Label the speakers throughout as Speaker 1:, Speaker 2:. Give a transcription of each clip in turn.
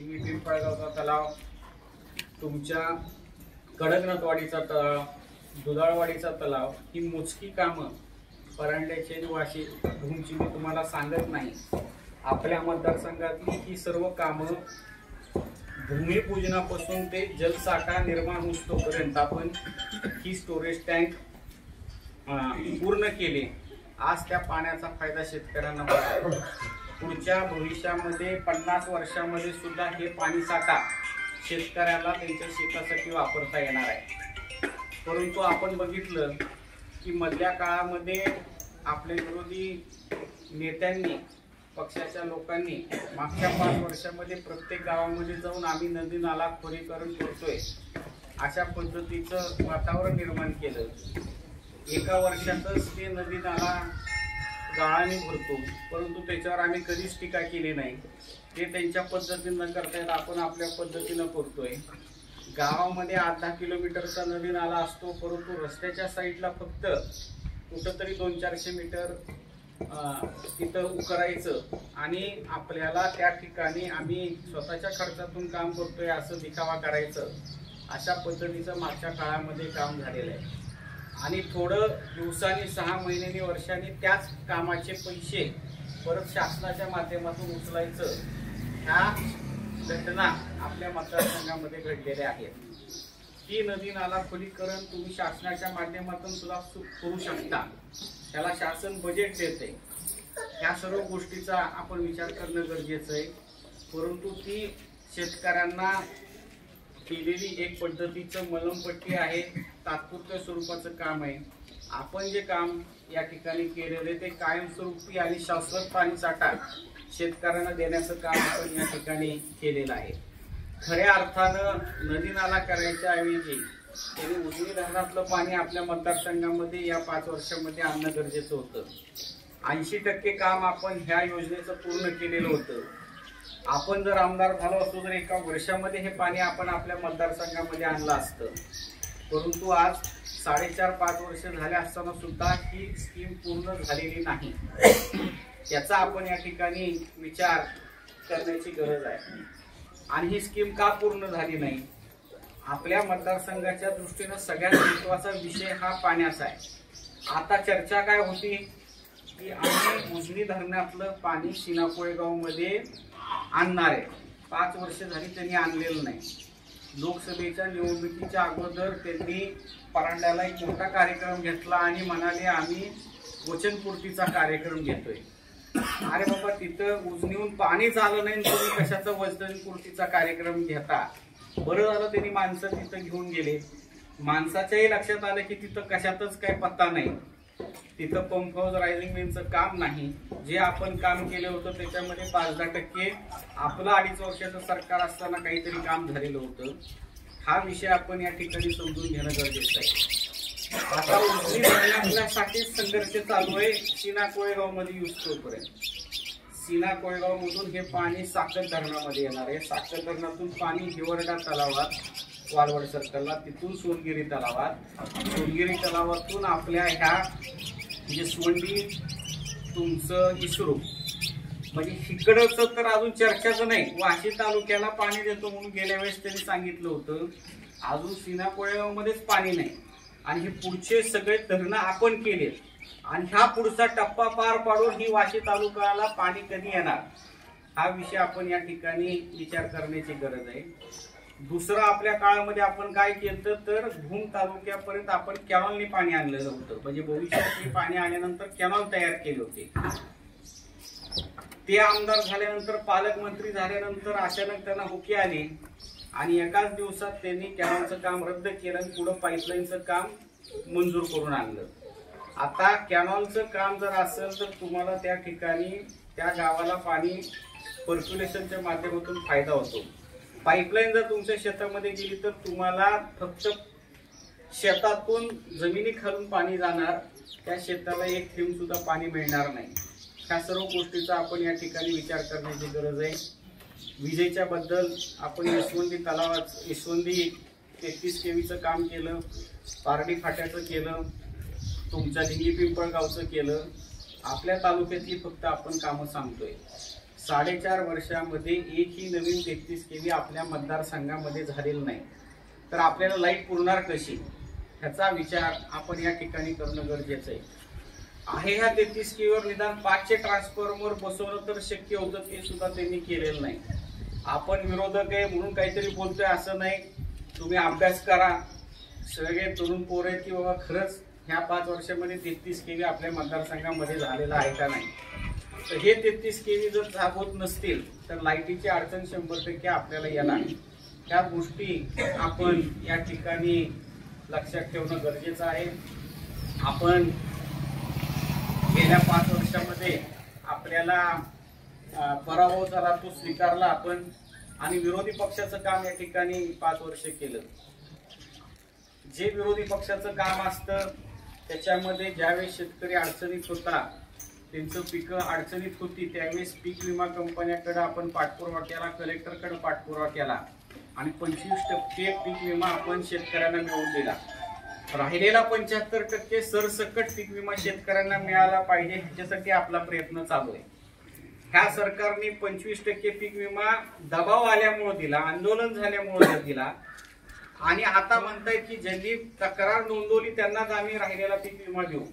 Speaker 1: पिंपळगावचा तलाव, तुमच्या कडकनाथवाडीचा तलाव, दुधाळवाडीचा तलाव, ही मोजकी कामं परांड्याचे वाशी भूमची मी तुम्हाला सांगत नाही। आपल्या मतदारसंघातली ही सर्व कामं भूमिपूजनापासून ते जलसाठा निर्माण होईपर्यंत आपण ही स्टोरेज टँक पूर्ण केले। आज त्या पाण्याचा फायदा शेतकऱ्यांना होतो। पुढच्या भविष्यामध्ये 50 वर्षांमध्ये सुद्धा हे पाणी साठा शेतकऱ्याला त्यांच्या शेतासाठी वापरता येणार आहे। परंतु आपण बघितलं की मधल्या काळामध्ये आपले विरोधी नेत्यांनी, पक्षाच्या लोकांनी मागच्या 5 वर्षांमध्ये प्रत्येक गावामध्ये जाऊन आम्ही नदी नाला खोलीकरण करतोय अशा पद्धतीचं वातावरण निर्माण केलं। एका वर्षातच ते नदी नाला गाळाने भरतो, परंतु त्याच्यावर आम्ही कधीच टीका केली नाही। ते त्यांच्या पद्धतीनं करतायत, आपण आपल्या पद्धतीनं करतोय। गावामध्ये 8-10 किलोमीटरचा नदी नाला असतो, परंतु रस्त्याच्या साईडला फक्त कुठंतरी 200-400 मीटर तिथं उकरायचं आणि आपल्याला त्या ठिकाणी आम्ही स्वतःच्या खर्चातून काम करतोय असं दिखावा करायचं। अशा पद्धतीचं मागच्या काळामध्ये काम झालेलं आहे आणि थोडं दिवसांनी, 6 महिन्यांनी, वर्षांनी त्याच कामाचे पैसे परत शासनाच्या माध्यमातून उचलायचं, ह्या घटना आपल्या मतदारसंघामध्ये घडलेल्या आहेत। ही नदी नाला खोलीकरण तुम्ही शासनाच्या माध्यमातून सुद्धा करू शकता, त्याला शासन बजेट देते। ह्या सर्व गोष्टीचा आपण विचार करणं गरजेचं आहे, परंतु ती शेतकऱ्यांना केलेली एक पद्धतीचं मलमपट्टी आहे, तात्पुरत्या स्वरूपाचं काम आहे। आपण जे काम या ठिकाणी केलेले ते कायमस्वरूपी आणि शाश्वत पाणी साठा शेतकऱ्यांना देण्याचं काम आपण या ठिकाणी केलेलं आहे। खऱ्या अर्थानं नदी नाला करायच्या ऐवजी त्यांनी उजनी धरणातलं पाणी आपल्या मतदारसंघामध्ये या 5 वर्षांमध्ये आणणं गरजेचं होतं। 80% काम आपण ह्या योजनेचं पूर्ण केलेलं होतं। आपण जर आमदार झालो असतो तर एका वर्षामध्ये हे पाणी आपण आपल्या मतदारसंघामध्ये आणलं असतं, परंतु आज 4.5-5 वर्ष झाले असताना सुद्धा ही स्कीम पूर्ण झालेली नाही। याचा आपण या ठिकाणी विचार करण्याची गरज आहे। आणि ही स्कीम का पूर्ण झाली नाही? आपल्या मतदारसंघाच्या दृष्टीने सगळ्यात महत्त्वाचा विषय हा पाण्याचा आहे। आता चर्चा काय होती की आम्ही उजनी धरणातलं पाणी सीना कोळेगाव मध्ये आणणार आहे। 5 वर्ष झाली त्यांनी आणलेलं नाही। लोकसभेच्या निवडणुकीच्या अगोदर त्यांनी परांड्याला एक मोठा कार्यक्रम घेतला आणि म्हणाले आम्ही वचनपूर्तीचा कार्यक्रम घेतोय। अरे बाबा, तिथं उजनीहून पाणीच आलं नाही, तुम्ही कशाचा वचनपूर्तीचा कार्यक्रम घेता? बरं झालं त्यांनी माणसं तिथं घेऊन गेले। माणसाच्याही लक्षात आलं की तिथं कशातच काही पत्ता नाही, तिथं पंप हाऊस रायझिंग मेनचं काम नाही। जे आपण काम केलं होतं त्याच्यामध्ये 5-10% आपलं 2.5 वर्षाचं सरकार असताना काहीतरी काम झालेलं होतं। हा विषय आपण या ठिकाणी समजून घेणं गरजेचं आहे। आता उजनी धरणासाठी संघर्ष चालू आहे सीना कोळेगाव मध्ये युजतोपर्यंत। सीना कोळेगाव मधून हे पाणी साखर धरणामध्ये येणार आहे। साखर धरणातून पाणी हिवरडा तलावात, वालवड सर्कलला, तिथून सोनगिरी तलावात, सोनगिरी तलावातून आपल्या ह्या म्हणजे सोंडी, तुमचं इसरू, म्हणजे इकडचं तर अजून चर्चाच नाही। वाशी तालुक्याला पाणी देतो म्हणून गेल्या वेळेस त्यांनी सांगितलं होतं, अजून सीना कोळेगाव मध्येच पाणी नाही। आणि हे पुढचे सगळे धरणं आपण केलेत आणि ह्या पुढचा टप्पा पार पाडून ही वाशी तालुक्याला पाणी कधी येणार, हा विषय आपण या ठिकाणी विचार करण्याची गरज आहे। दुसरं, आपल्या काळामध्ये आपण काय केलं तर भूम तालुक्यापर्यंत आपण कॅनॉलनी पाणी आणलेलं होतं, म्हणजे भविष्यात पाणी आल्यानंतर कॅनॉल तयार केले होते। ते आमदार झाल्यानंतर, पालकमंत्री झाल्यानंतर अचानक त्यांना हुकी आली आणि एकाच दिवसात त्यांनी कॅनॉलचं काम रद्द केलं आणि पुढे पाईपलाईनचं काम मंजूर करून आणलं। आता कॅनॉलचं काम जर असेल तर तुम्हाला त्या ठिकाणी त्या गावाला पाणी पर्क्युलेशनच्या माध्यमातून फायदा होतो। पाईपलाईन जर तुमच्या शेतामध्ये गेली तर तुम्हाला फक्त शेतातून जमिनी खालून पाणी जाणार, त्या शेताला एक थेंब सुद्धा पाणी मिळणार नाही। ह्या सर्व गोष्टीचा आपण या ठिकाणी विचार करण्याची गरज आहे। विजेच्या बद्दल आपण यशवंती तलावात, यशवंती 33 kVचं काम केलं, पारडी फाट्याचं केलं, तुमच्या लिंगी पिंपळगावचं केलं। आपल्या तालुक्यातली फक्त आपण कामं सांगतोय। 4.5 वर्षामध्ये एकही नवीन 33 केवी आपल्या मतदारसंघामध्ये झालेलं नाही, तर आपल्याला लाईट पुरणार कशी ह्याचा विचार आपण या ठिकाणी करणं गरजेचं आहे. ह्या 33 केवीवर निदान 5चे ट्रान्सफॉर्मर बसवणं तर शक्य होतं, ते सुद्धा त्यांनी केलेलं नाही. आपण विरोधक आहे म्हणून काहीतरी बोलतोय असं नाही. तुम्ही अभ्यास करा. सगळे तरुण पोर आहेत की बाबा खरंच ह्या 5 वर्षामध्ये 33 केवी आपल्या मतदारसंघामध्ये झालेला आहे का नाही. तर हे 33 केवी जर होत नसतील तर लाईटीची अडचण 100% आपल्याला येणार. त्या गोष्टी आपण या ठिकाणी लक्षात ठेवणं गरजेचं आहे. आपण गेल्या 5 वर्षामध्ये आपल्याला पराभव झाला, तो स्वीकारला आपण, आणि विरोधी पक्षाचं काम या ठिकाणी 5 वर्ष केलं. जे विरोधी पक्षाचं काम असतं त्याच्यामध्ये ज्यावेळेस शेतकरी अडचणीत होता, त्यांचं पिकं अडचणीत होती, त्यावेळेस पीक विमा कंपन्याकडे आपण पाठपुरावा केला, कलेक्टरकडे पाठपुरावा केला आणि 25% पीक विमा आपण शेतकऱ्यांना मिळवून दिला. राहिलेला 75% सरसकट पीक विमा शेतकऱ्यांना मिळाला पाहिजे ह्याच्यासाठी आपला प्रयत्न चालू आहे. ह्या सरकारने 25% पीक विमा दबाव आल्यामुळे दिला, आंदोलन झाल्यामुळे दिला, आणि आता म्हणतायत की ज्यांनी तक्रार नोंदवली त्यांनाच आम्ही राहिलेला पीक विमा देऊ.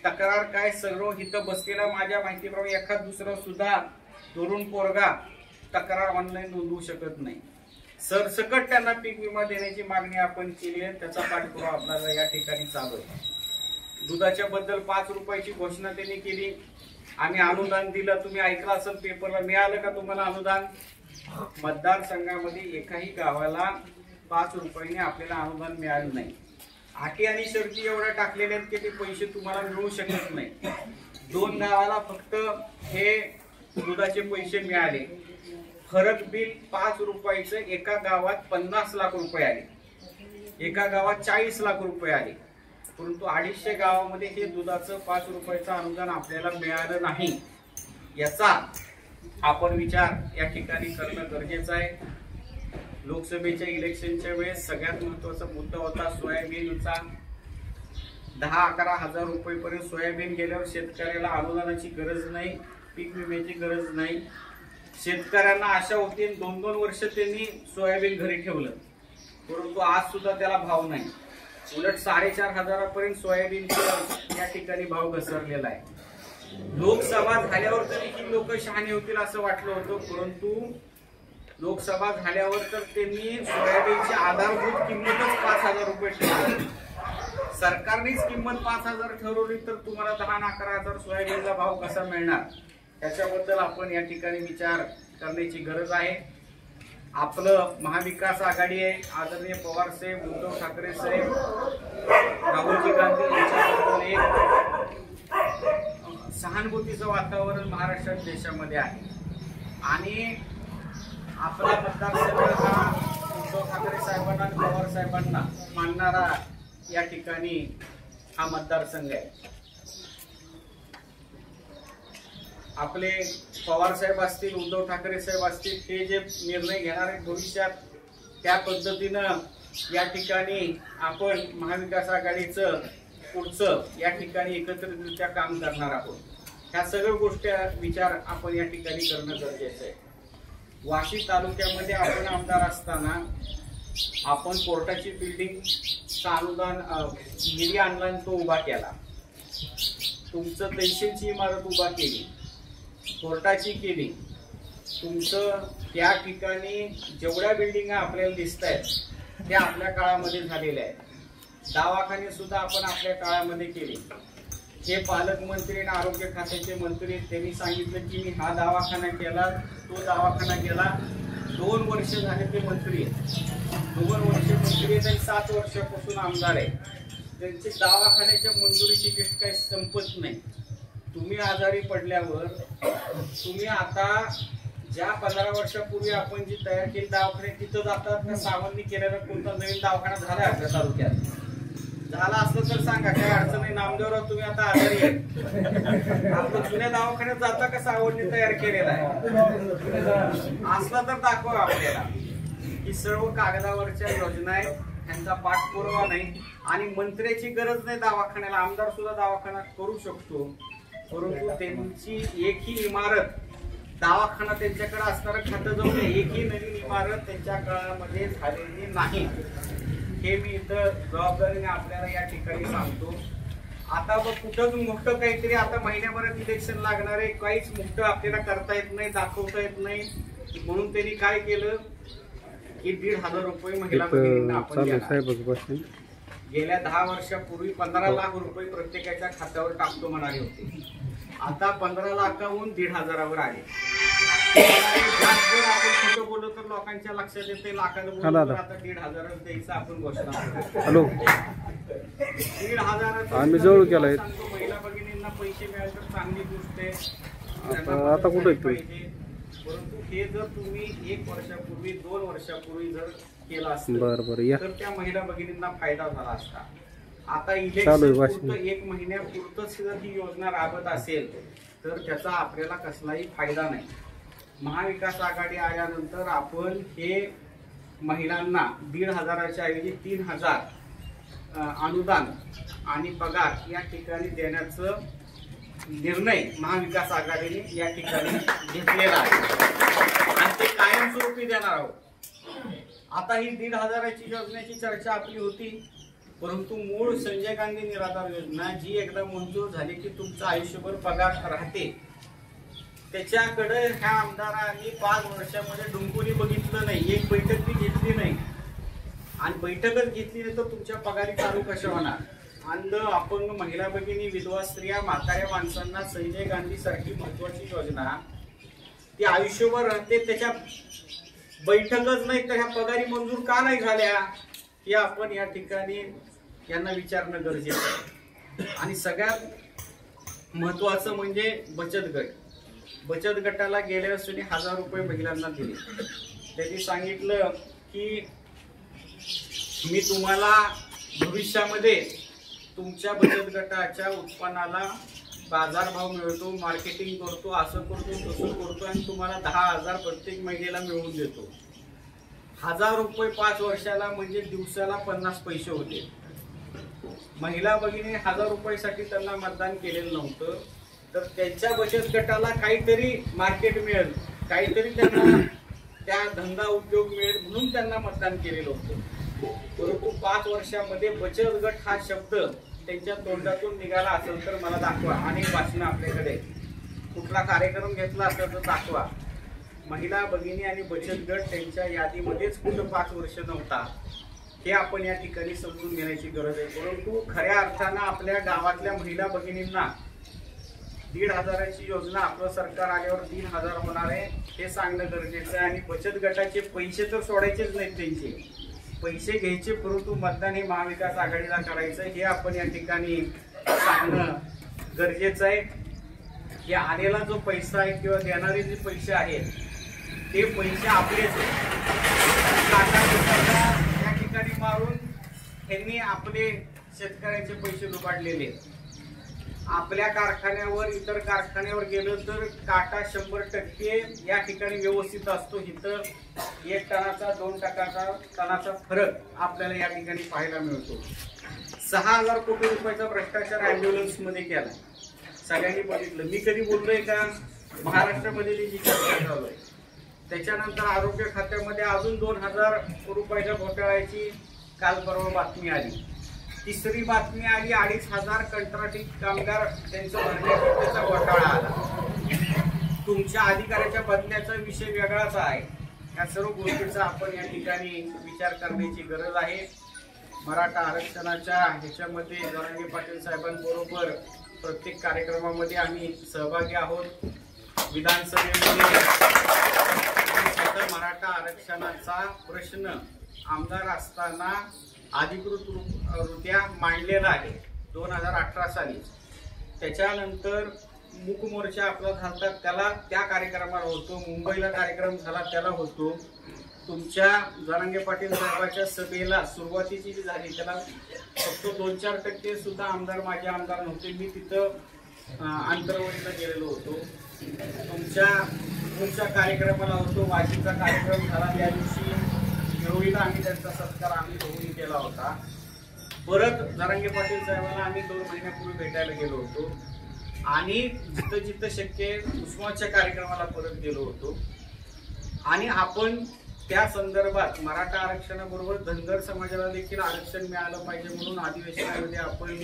Speaker 1: तक्रार काय, सर्व इथं बसलेला माझ्या माहितीप्रमाणे एखाद दुसरा सुद्धा तरुण पोरगा तक्रार ऑनलाईन नोंदवू शकत नाही. सरसकट त्यांना पीक विमा देण्याची मागणी आपण केली आहे, त्याचा पाठपुरावा आपल्याला या ठिकाणी चालू आहे. दुधाच्या बद्दल 5 रुपयाची घोषणा त्यांनी केली, आम्ही अनुदान दिलं. तुम्ही ऐकलं असेल पेपरला, मिळालं का तुम्हाला अनुदान? मतदारसंघामध्ये एकाही गावाला 5 रुपयाने आपल्याला अनुदान मिळालं नाही. अटी आणि शर्ती एवढ्या टाकलेल्या आहेत की ते पैसे तुम्हाला मिळू शकत नाही. 2 गावाला फक्त हे दुधाचे पैसे मिळाले. फरक बिल 5 रुपयाचं, एका गावात 50 लाख रुपये आले, एका गावात 40 लाख रुपये आले, परंतु 250 गावामध्ये हे दुधाचं 5 रुपयाचं अनुदान आपल्याला मिळालं नाही. याचा आपण विचार या ठिकाणी करणं गरजेचं आहे. लोकसभेच्या इलेक्शनच्या वेळेस सगळ्यात महत्वाचा मुद्दा होता सोयाबीनचा. 10-11 हजार रुपयेपर्यंत सोयाबीन गेल्यावर शेतकऱ्याला अनुदानाची गरज नाही, पीक विम्याची गरज नाही. शेतकऱ्यांना आशा होती, 2-2 वर्ष त्यांनी सोयाबीन घरी ठेवलं, परंतु आज सुद्धा त्याला भाव नाही. उलट 4.5 हजारापर्यंत सोयाबीनचा या ठिकाणी भाव घसरलेला आहे. लोकसभा झाल्यावर तरी ही लोक शहाणे होतील असं वाटलं होतं, परंतु लोकसभा झाल्यावर तर त्यांनी सोयाबीनची आधारभूत किंमतच 5,000 रुपये ठरवली. सरकारनेच किंमत 5,000 ठरवली तर तुम्हाला 10-11 हजार सोयाबीनचा भाव कसा मिळणार, त्याच्याबद्दल आपण या ठिकाणी विचार करण्याची गरज आहे. आपलं महाविकास आघाडी आहे. आदरणीय पवार साहेब, उद्धव ठाकरे साहेब, राहुलजी गांधी यांच्याबद्दल एक सहानुभूतीचं वातावरण महाराष्ट्रात देशामध्ये आहे. आणि आपला मतदारसंघ हा उद्धव ठाकरे साहेबांना आणि पवार साहेबांना मानणारा या ठिकाणी हा मतदारसंघ आहे. आपले पवार साहेब असतील, उद्धव ठाकरे साहेब असतील, ते जे निर्णय घेणार आहेत भविष्यात त्या पद्धतीनं या ठिकाणी आपण महाविकास आघाडीचं पुढचं या ठिकाणी एकत्रितरित्या काम करणार आहोत. ह्या सगळ्या गोष्टी विचार आपण या ठिकाणी करणं गरजेचं आहे. वाशी तालुक्यामध्ये आपण आमदार असताना आपण कोर्टाची बिल्डिंगचा अनुदान निधी आणला, तो उभा केला. तुमचं तहसीलची इमारत उभा केली, कोर्टाची केली. तुमचं त्या ठिकाणी जेवढ्या बिल्डिंग आपल्याला दिसत आहेत त्या आपल्या काळामध्ये झालेल्या आहेत. दवाखाने सुद्धा आपण आपल्या काळामध्ये केले. हे पालकमंत्री आणि आरोग्य खात्याचे मंत्री त्यांनी सांगितलं की मी हा दवाखाना केला, तो दवाखाना केला. 2 वर्ष झाले ते मंत्री आहेत. 2 वर्ष मंत्री आहेत आणि 7 वर्षापासून आमदार आहे. त्यांची दवाखान्याच्या मंजुरीची लिस्ट काही संपत नाही. तुम्ही आजारी पडल्यावर तुम्ही आता ज्या 15 वर्षापूर्वी आपण जी तयार केली दवाखाने तिथं जातात का सावंतनी केलेला कोणता नवीन दवाखाना झाला आपल्या तालुक्यात? झाला असलं तर सांगा, काही अडचण नाही. नामदेवराव तुम्ही आता आजारी आहे, आपण जुन्या दवाखान्यात जाता का सावंतनी तयार केलेला आहे? असला तर दाखवा आपल्याला. ही सर्व कागदावरच्या योजना आहेत, त्यांचा पाठपुरावा नाही. आणि मंत्र्याची गरज नाही दवाखान्याला, आमदार सुद्धा दवाखाना करू शकतो, परंतु त्यांची एकही इमारत दवाखाना त्यांच्याकडे असणारं खातं जाऊन एकही नवीन इमारत त्यांच्या काळामध्ये झालेली नाही, हे मी इथं जबाबदारीने आपल्याला या ठिकाणी सांगतो. आता बघ कुठंच मोठं काहीतरी आता महिन्याभरात इलेक्शन लागणार आहे, काहीच मोठं आपल्याला करता येत नाही, दाखवता येत नाही, म्हणून त्यांनी काय केलं की 1,500 रुपये महिला भगिनींना आपण गेल्या 10 वर्षापूर्वी 15 लाख रुपये प्रत्येकाच्या खात्यावर टाकतो म्हणाले होते. आता 15 लाखाहून 1,500वर आले. आपण खोटं बोललो तर लोकांच्या लक्षात येते लाखाला बोलतो, आता 1,500 द्यायचं आपण घोषणा करतो. 1,500
Speaker 2: आम्ही जवळ केलाय.
Speaker 1: महिला भगिनींना पैसे मिळाले तर चांगली गोष्ट आहे.
Speaker 2: आता कुठे
Speaker 1: पाहिजे, परंतु हे जर तुम्ही 1 वर्षापूर्वी 2 वर्षापूर्वी जर केलं असतं तर त्या महिला भगिनींना फायदा झाला असता. आता इलेक्शन 1 महिन्यापुरतच जर ही योजना राबत असेल तर त्याचा आपल्याला कसलाही फायदा नाही. महाविकास आघाडी आल्यानंतर आपण हे महिलांना 1,500च्या ऐवजी 3,000 अनुदान आणि पगार या ठिकाणी देण्याचं निर्णय महाविकास आघाडीने या ठिकाणी घेतलेला आहे आणि ते कायमस्वरूपी देणार आहोत. आता ही 1,500ची योजनेची चर्चा आपली होती, परंतु मूळ संजय गांधी निराधार योजना जी एकदा मंजूर झाली की तुमचं आयुष्यभर पगार राहते, त्याच्याकडे ह्या आमदारांनी 5 वर्षामध्ये डुंकुनी बघितलं नाही, एक बैठक ती घेतली नाही आणि बैठकच घेतली नाही तर तुमच्या पगारी चालू कशा होणार. अंध अपंग महिला भगिनी विधवा स्त्रिया म्हाताऱ्या माणसांना संजय गांधी सारखी महत्वाची योजना ती आयुष्यभर राहते, त्याच्या बैठकच नाही तर ह्या पगारी मंजूर का नाही झाल्या हे आपण या ठिकाणी यांना विचारणं गरजेचं आहे. आणि सगळ्यात महत्वाचं म्हणजे बचत गट. बचत गटाला गेल्या वर्षी 1,000 रुपये महिलांना दिले. त्यांनी सांगितलं की मी तुम्हाला भविष्यामध्ये तुमच्या बचत गटाच्या उत्पन्नाला बाजारभाव मिळतो, मार्केटिंग करतो, असं करतो तसं करतो आणि तुम्हाला 10,000 प्रत्येक महिलेला मिळवून देतो. 1,000 रुपये 5 वर्षाला म्हणजे दिवसाला 50 पैसे होते. महिला भगिनी 1,000 रुपयासाठी त्यांना मतदान केलेलं नव्हतं, तर त्यांच्या बचत गटाला काहीतरी मार्केट मिळेल, काहीतरी त्यांना त्या धंदा उद्योग मिळेल म्हणून त्यांना मतदान केलेलं होतं. परंतु 5 वर्षामध्ये बचत गट हा शब्द त्यांच्या तोंडातून निघाला असेल तर मला दाखवा. अनेक भाषणं आपल्याकडे, कुठला कार्यक्रम घेतला असेल तर दाखवा. महिला भगिनी आणि बचत गट त्यांच्या यादीमध्येच कुठं 5 वर्ष नव्हता, हे आपण या ठिकाणी समजून घेण्याची गरज आहे. परंतु खऱ्या अर्थानं आपल्या गावातल्या महिला भगिनींना 1,500ची योजना आपलं सरकार आल्यावर 3,000 होणार आहे हे सांगणं गरजेचं आहे. आणि बचत गटाचे पैसे तर सोडायचेच नाहीत, त्यांचे पैसे घ्यायचे, परंतु मतदान हे महाविकास आघाडीला करायचं हे आपण या ठिकाणी सांगणं गरजेचं आहे. की आलेला जो पैसा आहे किंवा देणारे जे पैसे आहेत ते पैसे आपलेच या ठिकाणी मारून त्यांनी आपले शेतकऱ्यांचे पैसे लुबाडलेले. आपल्या कारखान्यावर इतर कारखान्यावर गेलं तर काटा 100% या ठिकाणी व्यवस्थित असतो, इथं 1 टनाचा 2 टनाचा फरक आपल्याला या ठिकाणी पाहायला मिळतो. 6,000 कोटी रुपयाचा भ्रष्टाचार अँब्युलन्स मध्ये केला, सगळ्यांनी बघितलं. मी कधी बोललोय का? महाराष्ट्रामध्ये जी चर्चा चालू आहे. त्याच्यानंतर आरोग्य खात्यामध्ये अजून 2,000 रुपयाच्या घोटाळ्याची काल परवा बातमी आली. तिसरी बातमी आली 2,500 कंत्राटी कामगार त्यांचं भरण्याचा घोटाळा आला. तुमच्या अधिकाऱ्याच्या बदल्याचा विषय वेगळाच आहे. या सर्व गोष्टीचा आपण या ठिकाणी विचार करण्याची गरज आहे. मराठा आरक्षणाच्या ह्याच्यामध्ये जरांगे पाटील साहेबांबरोबर प्रत्येक कार्यक्रमामध्ये आम्ही सहभागी आहोत. विधानसभेमध्ये मराठा आरक्षणाचा प्रश्न आमदार असताना अधिकृतरित्या मांडलेला आहे 2018 साली. त्याच्यानंतर मूक मोर्चा आपला झाला त्याला त्या कार्यक्रमाला होतो, मुंबईला कार्यक्रम झाला त्याला होतो. तुमच्या जरांगे पाटील साहेबांच्या सभेला सुरुवातीची जी झाली त्याला फक्त 2-4% सुद्धा आमदार माझे आमदार नव्हते. मी तिथं आंतरवलीला गेलेलो होतो. तुमच्या कार्यक्रमाला होतो. वाशीचा कार्यक्रम झाला त्या दिवशी विरोधीला आम्ही त्यांचा सत्कार आम्ही दोघांनी केला होता. परत जरांगे पाटील साहेबांना आम्ही 2 महिन्यापूर्वी भेटायला गेलो होतो. आणि जिथं जिथं शक्य उस्मानाच्या कार्यक्रमाला परत गेलो होतो आणि आपण त्या संदर्भात मराठा आरक्षणाबरोबर धनगर समाजाला देखील आरक्षण मिळालं पाहिजे म्हणून अधिवेशनामध्ये आपण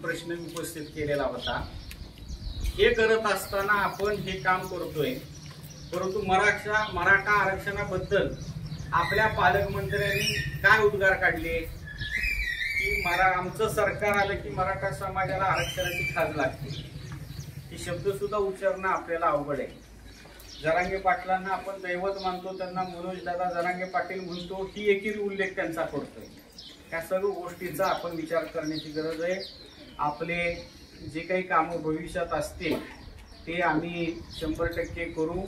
Speaker 1: प्रश्न उपस्थित केलेला होता। हे करत असताना आपण हे काम करतोय, परंतु मराठा आरक्षणाबद्दल आपल्या पालकमंत्र्यांनी काय उद्गार काढले की आमचं सरकार आलं की मराठा समाजाला आरक्षणाची खाज लागते। हे शब्द सुद्धा उच्चारणं आपल्याला अवघड आहे। जरांगे पाटलांना आपण दैवत मानतो, त्यांना मनोज दादा जरांगे पाटील म्हणतो, ही एकेरी उल्लेख त्यांचा करतोय। या सर्व गोष्टींचा आपण विचार करण्याची गरज आहे। आपले जे काही कामं भविष्यात असतील ते आम्ही 100% करू।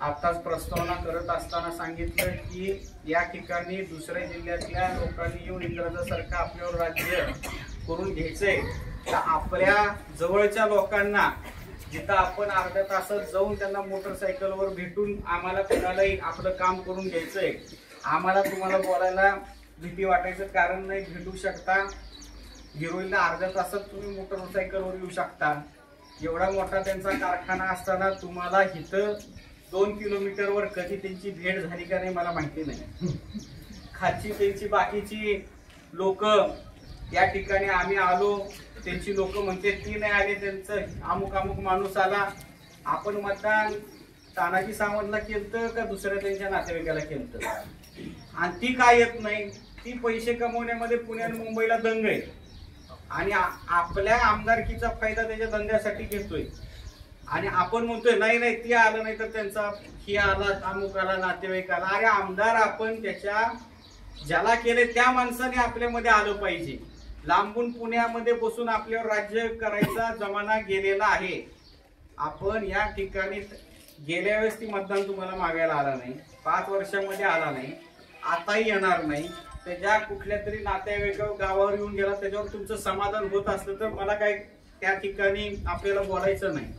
Speaker 1: आताच प्रस्तावना करत असताना सांगितलं की या ठिकाणी दुसऱ्या जिल्ह्यातल्या लोकांनी येऊन इंग्रजासारखं आपल्यावर राज्य करून घ्यायचंय, तर आपल्या जवळच्या लोकांना जिथं आपण अर्ध्या तासात जाऊन त्यांना मोटरसायकलवर भेटून आम्हाला कोणालाही आपलं काम करून घ्यायचंय, आम्हाला तुम्हाला बोलायला भीती वाटायचं कारण नाही, भेटू शकता। गिरोईला अर्ध्या तासात तुम्ही मोटरसायकलवर येऊ शकता। एवढा मोठा त्यांचा कारखाना असताना तुम्हाला इथं 2 किलोमीटरवर कधी त्यांची भेट झाली का नाही मला माहिती नाही। खालची त्यांची बाकीची लोक या ठिकाणी आम्ही आलो, त्यांची लोक म्हणते ती नाही आले, त्यांचं अमुक अमुक माणूस आला। आपण मतदान तानाजी सावंतला केलं का दुसऱ्या त्यांच्या नातेवाईकाला केलं, आणि ती काय येत नाही, ती पैसे कमवण्यामध्ये पुणे आणि मुंबईला दंग आहे आणि आपल्या आमदारकीचा फायदा त्याच्या धंद्यासाठी घेतोय। आणि आपण म्हणतोय नाही नाही ती आलं नाही तर त्यांचा ही आला अमुक आला नातेवाईक आला। अरे आमदार आपण त्याच्या ज्याला केले त्या माणसाने आपल्यामध्ये आलं पाहिजे। लांबून पुण्यामध्ये बसून आपल्यावर राज्य करायचा जमाना गेलेला आहे। आपण या ठिकाणी गेल्या वेळेस ती मतदान तुम्हाला मागायला आला नाही, 5 वर्षांमध्ये आला नाही, आताही येणार नाही। त्याच्या कुठल्या तरी नातेवाईक गावावर येऊन गेला त्याच्यावर तुमचं समाधान होत असलं तर मला काय त्या ठिकाणी आपल्याला बोलायचं नाही।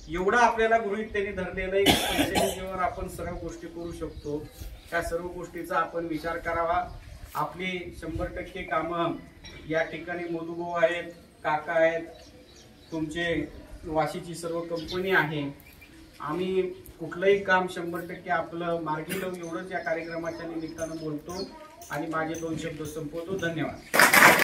Speaker 1: एवढं आपल्याला गृहीत त्यांनी धरलेलं आहे की पैशावर आपण सर्व गोष्टी करू शकतो। त्या सर्व गोष्टीचा आपण विचार करावा। आपली 100% कामं या ठिकाणी मधुभाऊ आहेत, काका आहेत, तुमचे वाशीची सर्व कंपनी आहे। आम्ही कुठलंही काम 100% आपलं मार्गी लावून एवढंच या कार्यक्रमाच्या निमित्तानं बोलतो आणि माझे 2 शब्द संपवतो। धन्यवाद।